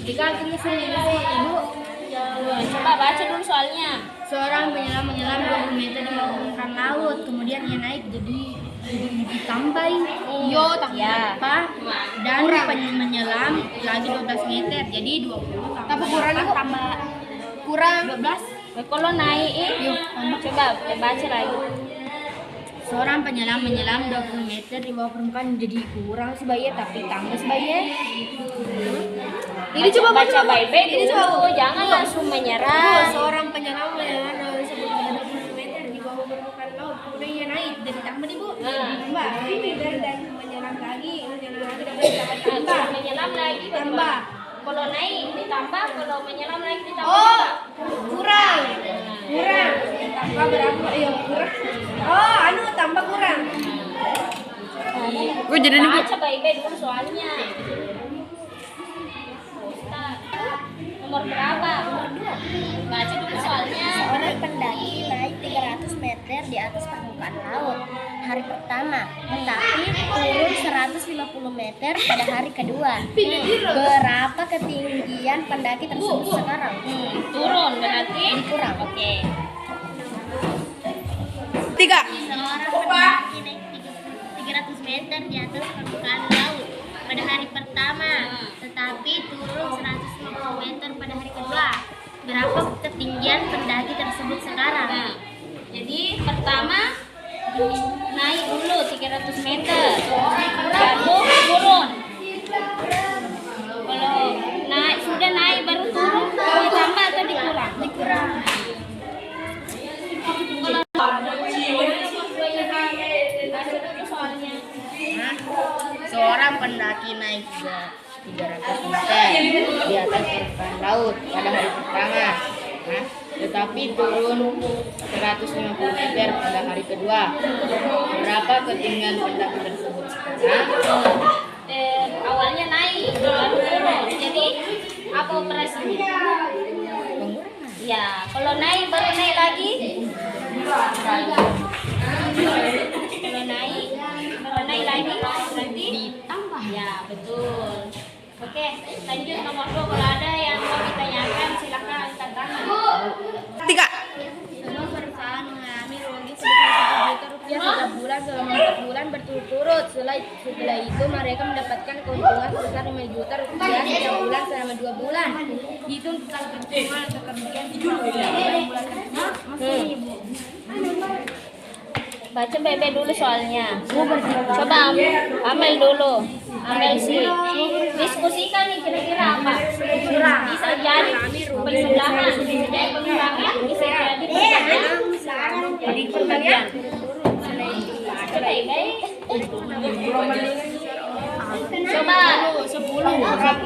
Dikalkulnya sendiri sih ibu. Coba baca dulu soalnya. Seorang penyelam menyelam 20 meter di permukaan laut, kemudian ia naik jadi ditambahi Ya. dan menyelam lagi 12 meter jadi 20 Tapi kurang ibu. tambah Kurang 12. Kalau naik, coba baca lagi. Seorang penyelam menyelam 20 meter di bawah permukaan jadi kurang sebaya tapi tambah sebaya. Ini coba baca baik-baik dulu, jangan langsung menyerah. Seorang penyelam menyelam 20 meter di bawah permukaan laut, kemudian ia naik jadi tambah nih bu. Tambah meter dan menyelam lagi dapat tambah. Kalau menyelam lagi Tambah. Kalau naik ditambah, kalau menyelam lagi ditambah. Oh, kurang. Tambah berapa? Ya kurang. Oh, tambah kurang. Gue jadi baca baik-baik dulu soalnya. Nomor berapa? Nomor 2. Baca dulu soalnya. Seorang pendaki naik 300 meter di atas permukaan laut hari pertama, tetapi turun 150 meter pada hari kedua. Berapa ketinggian pendaki tersebut sekarang? Turun berarti Kurang. Oke. 3. Seorang pendaki naik 300 meter di atas permukaan laut pada hari pertama, tetapi turun 150 meter pada hari kedua. Berapa ketinggian pendaki tersebut sekarang? Jadi pertama naik dulu 300 meter, baru turun. Kalau sudah naik baru turun, ditambah atau dikurang? Dikurang. Seorang pendaki naik 300 meter di atas permukaan laut pada hari pertama, tetapi turun 150 meter pada hari kedua. Berapa ketinggian pendaki tersebut sekarang? Awalnya naik baru turun. Jadi apa operasinya? Ya, kalau naik baru naik lagi. Kalau naik lagi berarti ditambah. Ya, betul. Oke, lanjut nomor 2. Kalau ada yang mau ditanyakan silakan angkat tangan. 3. Sebuah perusahaan mengalami rugi sebesar 1 juta rupiah setiap bulan selama 4 bulan berturut-turut. Setelah itu mereka mendapatkan keuntungan sebesar 5 juta rupiah setiap bulan selama 2 bulan. Hitung total keuntungan atau kerugian bulan maksudnya ibu. Baca bebe dulu soalnya. Coba ambil dulu. Ambil sih. Diskusikan nih kira-kira apa? Bisa jadi persebelahan, bisa jadi pengurangan, bisa jadi jadi pembagian. Baik-baik. Coba 10 kurang 4.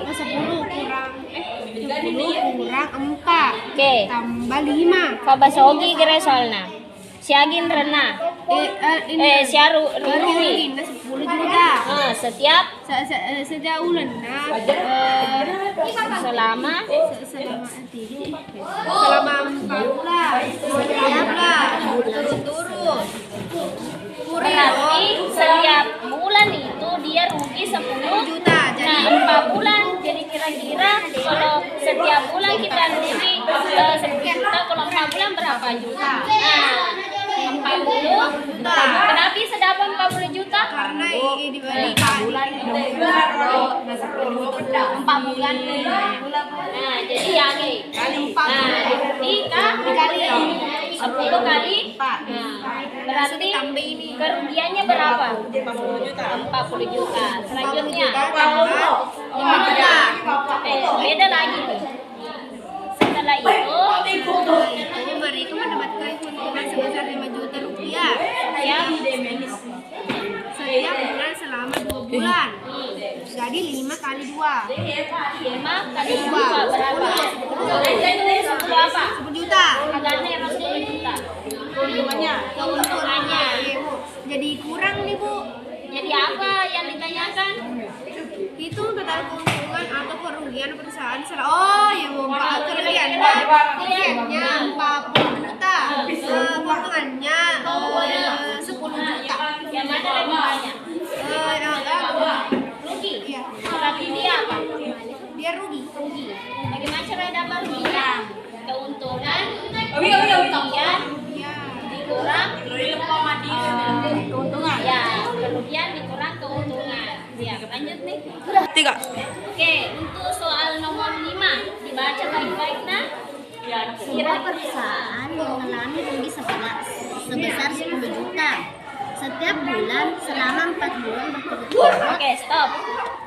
Oke. Tambah 5. Coba sogi kira soalnya. Siagin rena. Siaru rugi. 10 juta. Setiap Setiap bulan. selama Selama 4 bulan. Berturut-turut. berarti setiap bulan itu dia rugi 10 Juta. Nah, 4 bulan. Jadi kira-kira kalau setiap bulan kita rugi 10 juta, kalau 4 bulan berapa juta? Nah, 40 juta. Kenapa bisa dapat 40 juta? Karena ini dibagi 4 bulan. 4 bulan. Nah, jadi yang ini. Nah, dikali 10 kali 4. Nah, berarti kerugiannya berapa? 40 juta. Selanjutnya 5 juta. Beda lagi. Setelah itu mereka mendapatkan keuntungan sebesar 5 juta rupiah setiap bulan selama 2 bulan. Jadi 5 kali 2. 5 kali 2 berapa? 10 apa? 10 juta. Agaknya emang 10 juta. Keuntungannya. Jadi kurang nih bu. Jadi apa yang ditanyakan? Hitung total keuntungan atau kerugian perusahaan ya bu. Kerugiannya 40 juta. Keuntungannya 10 juta. Yang mana lebih banyak? Yang agak Rugi. Iya. Berarti dia apa? Dia rugi. rugi. Bagaimana cara dapat ruginya? Keuntungan kerugian dikurang keuntungan. Ya, kerugian dikurang keuntungan. Ya, lanjut nih. 3. Oke, untuk soal nomor 5 dibaca baik-baik nah. Sebuah perusahaan mengalami rugi sebesar 10 juta setiap bulan selama 4 bulan berturut-turut. Oke, stop.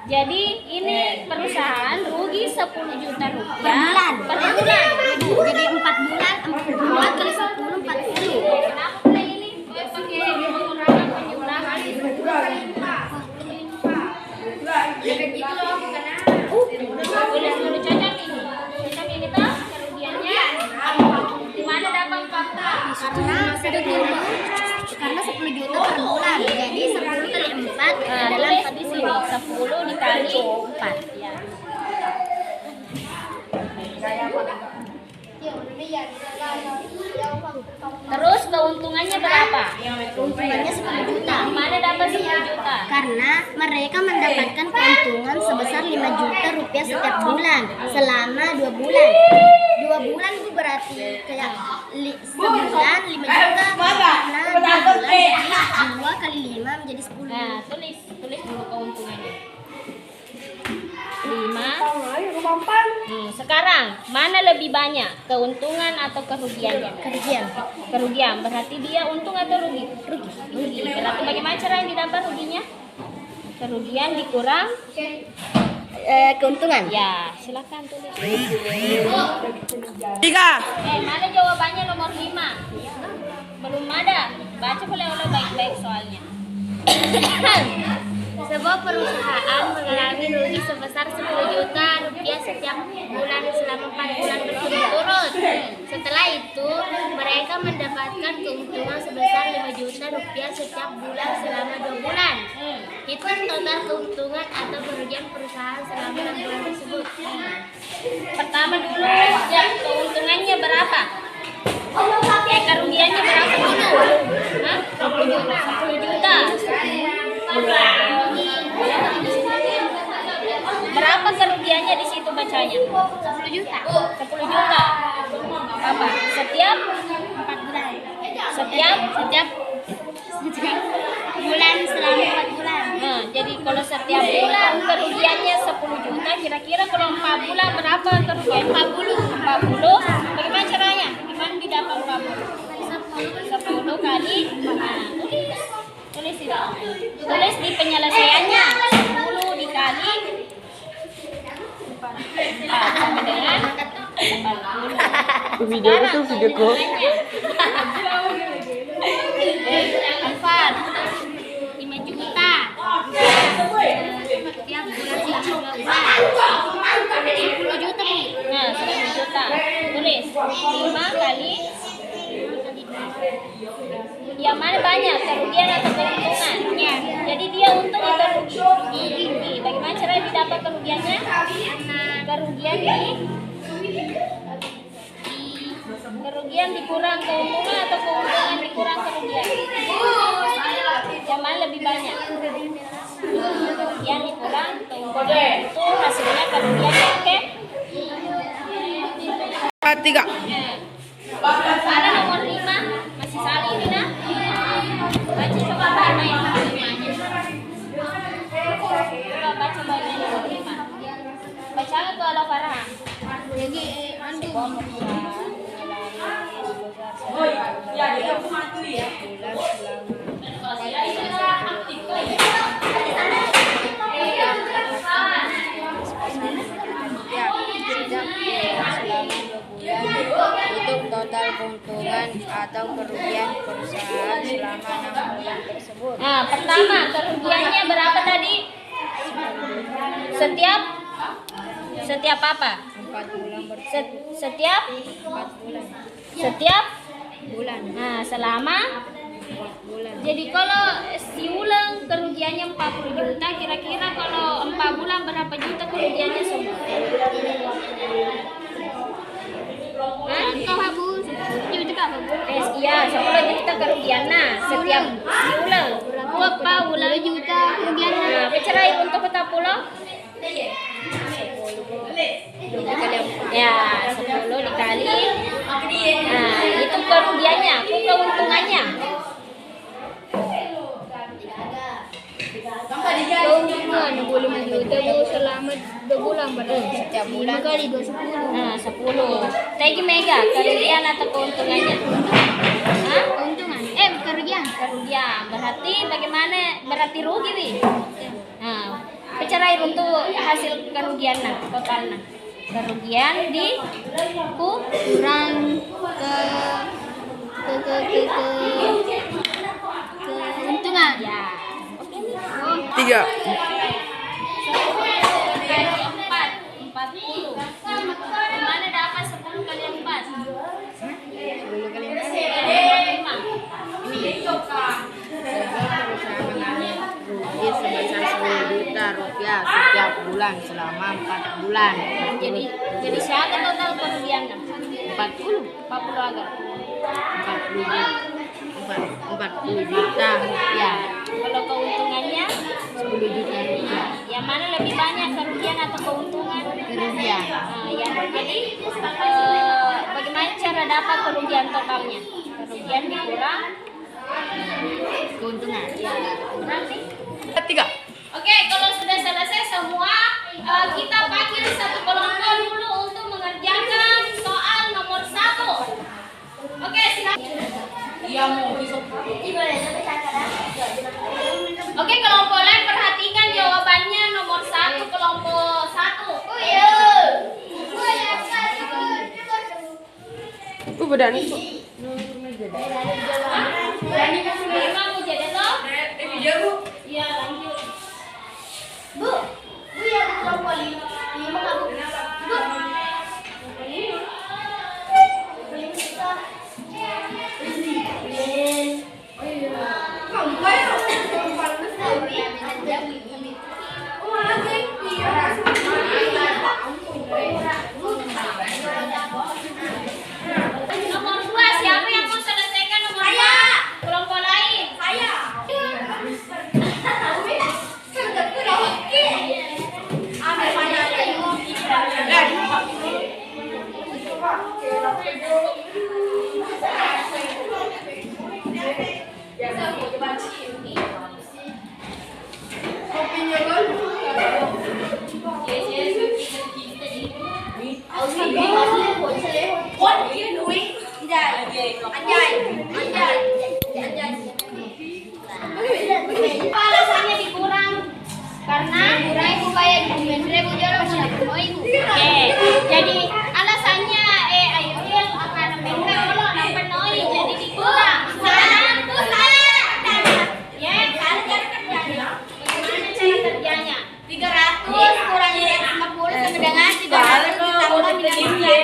Jadi ini perusahaan rugi 10 juta rupiah Per bulan. per bulan. Jadi 4 bulan, 4 kali 10, 40. Kenapa play ini? Pakai pengurangan pengurangan. Tulis dulu cocok ini. Cocok ini tuh kerugiannya. Di mana dapat fakta? Karena 10 juta per bulan. Jadi 10 kali 4 Nah, adalah tulis di sini 10 dikali 4 ya. Terus keuntungannya berapa? keuntungannya 10 juta. Di mana dapat 10 juta? Karena mereka mendapatkan keuntungan sebesar 5 juta rupiah setiap bulan selama 2 bulan. 2 bulan itu berarti kayak sebulan 5 juta karena 2 bulan jadi 2 kali 5 menjadi 10. Nah, tulis dulu keuntungannya. 5. Sekarang mana lebih banyak? Keuntungan atau kerugiannya? Kerugian. Berarti dia untung atau rugi? Rugi. Berarti bagaimana cara yang didapat ruginya? Kerugian dikurang Keuntungan. ya, silakan tulis. 3. Mana jawabannya nomor 5? Belum ada. Baca boleh baik-baik soalnya. Sebuah perusahaan mengalami rugi sebesar 10 juta rupiah setiap bulan selama 4 bulan berturut-turut. Setelah itu, mereka mendapatkan keuntungan sebesar 5 juta rupiah setiap bulan selama 2 bulan. Hitung total keuntungan atau kerugian perusahaan selama 6 bulan tersebut. Pertama dulu, ya, keuntungannya berapa? Kerugiannya berapa dulu? Hah? 10 juta. Berapa kerugiannya di situ bacanya? 10 juta. 10 juta. Apa? Setiap 4 bulan. setiap Bulan selama 4 bulan. Nah, jadi kalau setiap bulan kerugiannya 10 juta, kira-kira kalau 4 bulan berapa kerugian? 40. Bagaimana caranya? Gimana didapat 40? 10 kali. Nah, tulis itu. Tulis di penyelesaiannya. 10 dikali 4 sama dengan 40. Video itu videoku. Empat. 5 juta. Setiap bulan 10 juta. Nah, 10 juta. Tulis 5 kali. Yang mana banyak? Kerugian atau keuntungan? Ya. Jadi dia untung atau rugi? Rugi. Bagaimana cara didapat kerugiannya? Kerugian dikurang keuntungan atau keuntungan dikurang kerugian? Yang mana lebih banyak? Kerugian dikurang keuntungan. Itu hasilnya kerugian. Oke? 3. Ada nomor 5 masih salah ini nah. Baca coba baik nomor 5-nya. Coba baca baik nomor 5. Baca itu ala Farah. Jadi Hitung total keuntungan atau kerugian perusahaan selama 6 bulan tersebut. Nah, pertama kerugiannya berapa tadi? Setiap apa? 4 bulan Setiap 4 bulan. setiap Bulan. Nah, selama 4 bulan. jadi kalau siulang kerugiannya 40 juta, kira-kira kalau 4 bulan berapa juta kerugiannya semua? contoh Bu, 10 juta Bu. Iya, 10 juta kerugian. Nah, setiap siulang berapa bulan? 10 juta kerugian. Nah, bicara untuk kota pulau? Ya, 10 dikali. Nah, itu kerugiannya, keuntungannya. Keuntungan 25 juta Bu selama 2 bulan berarti setiap bulan kali 20. Nah, 10. Tegi mega, kerugian atau keuntungannya? Hah? Keuntungan. Kerugian. Kerugian. Berarti bagaimana? Berarti rugi, Wi. Nah, bicara untuk hasil kerugian nah, total nah. Kerugian di Kurang keuntungan. ya. Oke nih. 3. Kali 4, 40. Kemana dapat 10 kali 4? 10 kali 4. Rugi sebesar 10 juta rupiah setiap bulan selama 4 bulan. Jadi siapa total kerugiannya? 40 agak. 40 juta rupiah. Kalau keuntungannya 10 juta rupiah. yang mana lebih banyak kerugian atau keuntungan? Kerugian. Nah, ya. Jadi bagaimana cara dapat kerugian totalnya? Kerugian dikurang Keuntungan. berarti. 3. Oke, kalau sudah selesai semua, kita panggil satu kelompok dulu untuk mengerjakan soal nomor 1. Oke, silakan. Oke, kelompok lain perhatikan jawabannya nomor 1, kelompok 1. Oh iya. Berani. Mau jadi toh? Iya, lanjut. Bu ya kelompok 5 kamu. Bu. Nomor 2, siapa yang mau selesaikan nomor 2? Kelompok lain. Saya. Alasannya dikurang karena ibu bayar ibu jalan mau ibu. Oke, jadi alasannya ayo akan mereka kalau dapat noi jadi dikurang. Sana ya cara kerjanya. Bagaimana cara kerjanya? 300 kurang 50 sama dengan 300 ditambah dengan 150.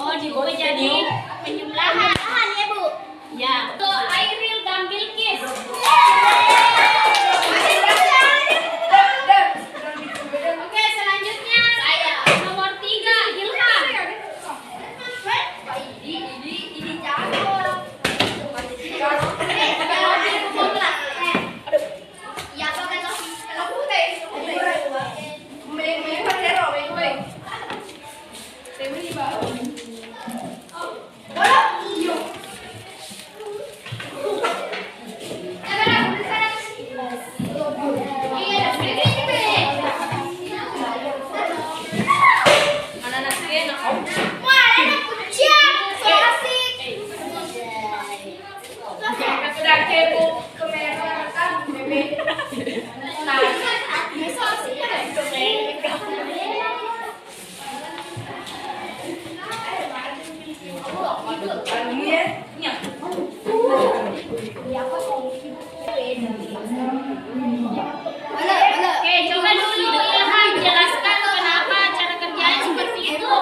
Oh, diubah jadi penjumlahan ya Bu. Ya. Untuk Airil dan Bilkis. Oke, selanjutnya saya nomor 3 Ilham. Ini jago. Ya, kalau putih. Oke, coba dulu Ilham jelaskan kenapa cara kerjanya seperti itu.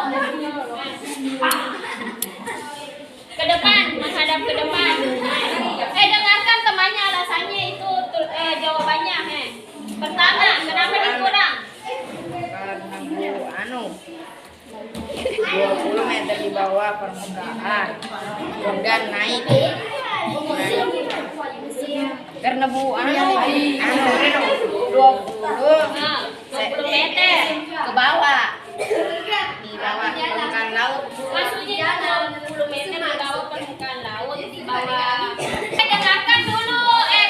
Ke depan, menghadap ke depan. Dengarkan temannya alasannya itu jawabannya. Pertama, kenapa dikurang? Karena 20 meter di bawah permukaan dan naik karena Bu 20 20 meter ke bawah. Di bawah permukaan laut. maksudnya 20 meter di bawah permukaan laut di bawah. Dengarkan dulu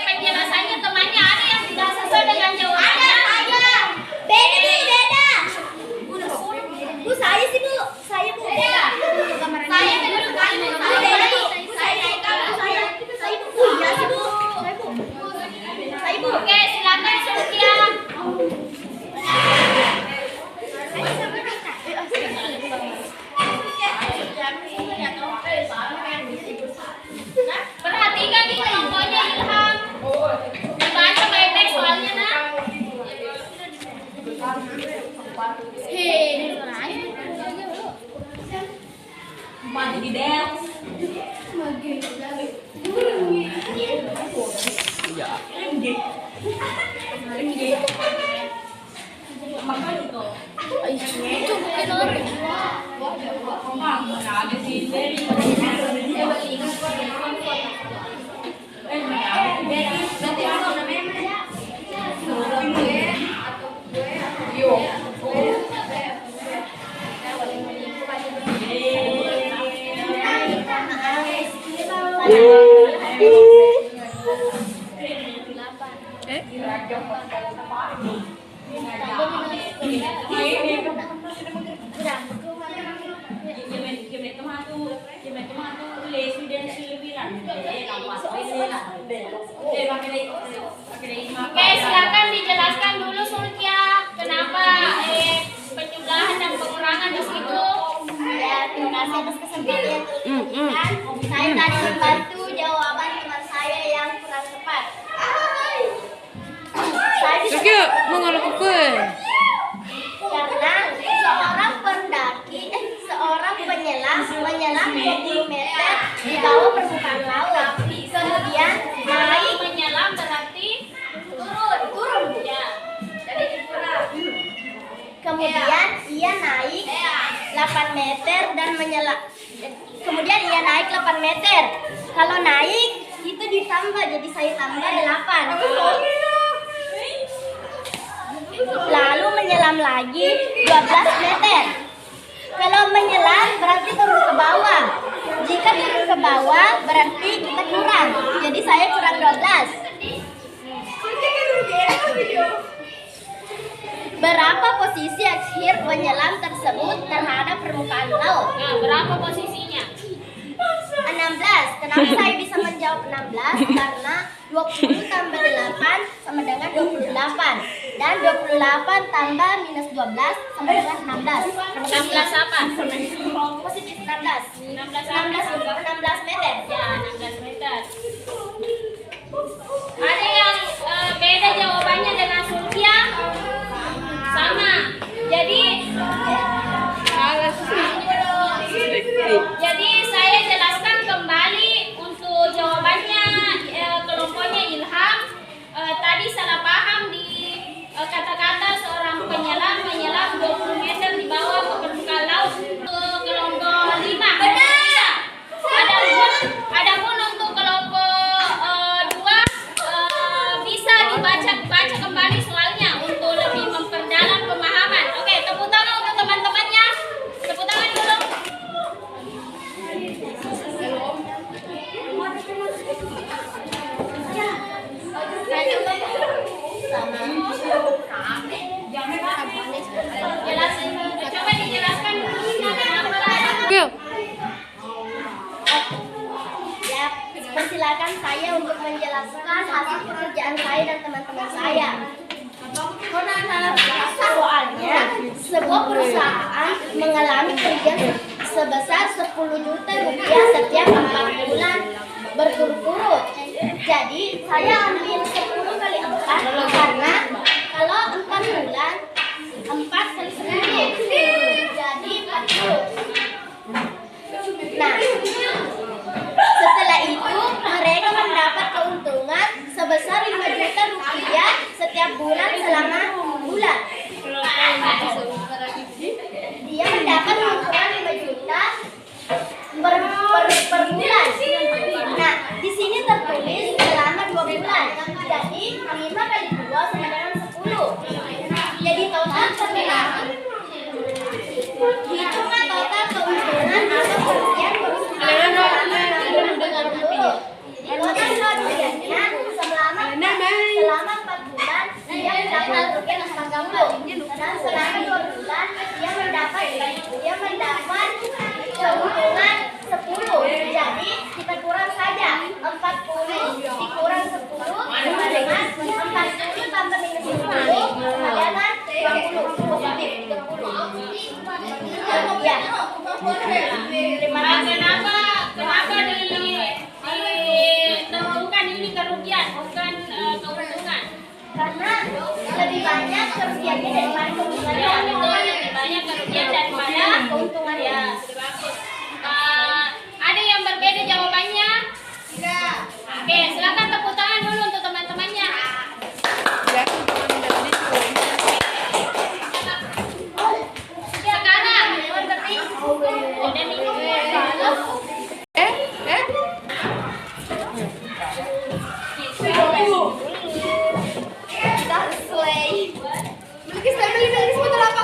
penjelasannya temannya, ada yang tidak sesuai dengan jawabannya. Beda nih, beda. Bu, saya sih Bu. Saya Bu. Beda. Saya beda sekali Bu. Saya beda Bu. Saya Bu. Iya sih Bu. Saya Bu. Oke, silakan Sulkia. Perhatikan nih kelompoknya Ilham. Dibaca baik-baik soalnya nak. Oke, silakan dijelaskan dulu Sulkia, kenapa penjumlahan dan pengurangan di situ. Ya, terima kasih atas kesabarannya. Saya tadi membantu jawaban teman saya yang kurang tepat. Saya bisa karena seorang pendaki, seorang penyelam menyelam 20 meter di bawah permukaan laut. Kemudian naik Menyelam berarti turun. ya. Kemudian ia naik 8 meter dan menyelam. Kemudian ia naik 8 meter. Kalau naik itu ditambah, jadi saya tambah 8. Lalu menyelam lagi 12 meter. Kalau menyelam berarti turun ke bawah. Jika turun ke bawah berarti kita kurang. Jadi saya kurang 12. Berapa posisi akhir penyelam tersebut terhadap permukaan laut? Nah, berapa posisinya? 16. Kenapa saya bisa menjawab 16? Karena 20 tambah 8 sama dengan 28. Dan 28 tambah minus 12 sama dengan 16. 16 apa? Positif 16. 16 meter. Ya, 16 meter. Ada yang beda jawabannya dengan Sulkia? Sama. Jadi saya jelaskan kembali untuk jawabannya kelompoknya Ilham. Tadi salah paham di kata-kata seorang penyelam menyelam 20 meter di bawah permukaan laut. Untuk kelompok 5 benar. Adapun untuk kelompok 2 bisa dibaca kembali soalnya untuk lebih memperdalam pemahaman. Oke, tepuk tangan untuk teman-temannya. Tepuk tangan dulu. Coba dijelaskan dulu kenapa. Ya, persilakan saya untuk menjelaskan hasil pekerjaan saya dan teman-teman saya. Soalnya, sebuah perusahaan mengalami kerugian sebesar 10 juta rupiah setiap 4 bulan berturut-turut. Jadi, saya ambil 10 kali 4 karena kalau 4 bulan 4 kali 10 jadi 40. Nah, setelah itu mereka mendapat keuntungan sebesar 5 juta rupiah setiap bulan selama bulan. Dia mendapat keuntungan 5 juta per bulan. Nah, di sini tertulis selama 2 bulan. Jadi 5 kali 2 sama dengan 10. Jadi total kerugiannya daripada keuntungannya. Ya, betul. Lebih banyak kerugian daripada keuntungan ya. Sudah bagus. Ada yang berbeda jawabannya? Tidak. Oke, silakan tepuk tangan dulu untuk teman-temannya. Sekarang, udah minum Melukis betul apa?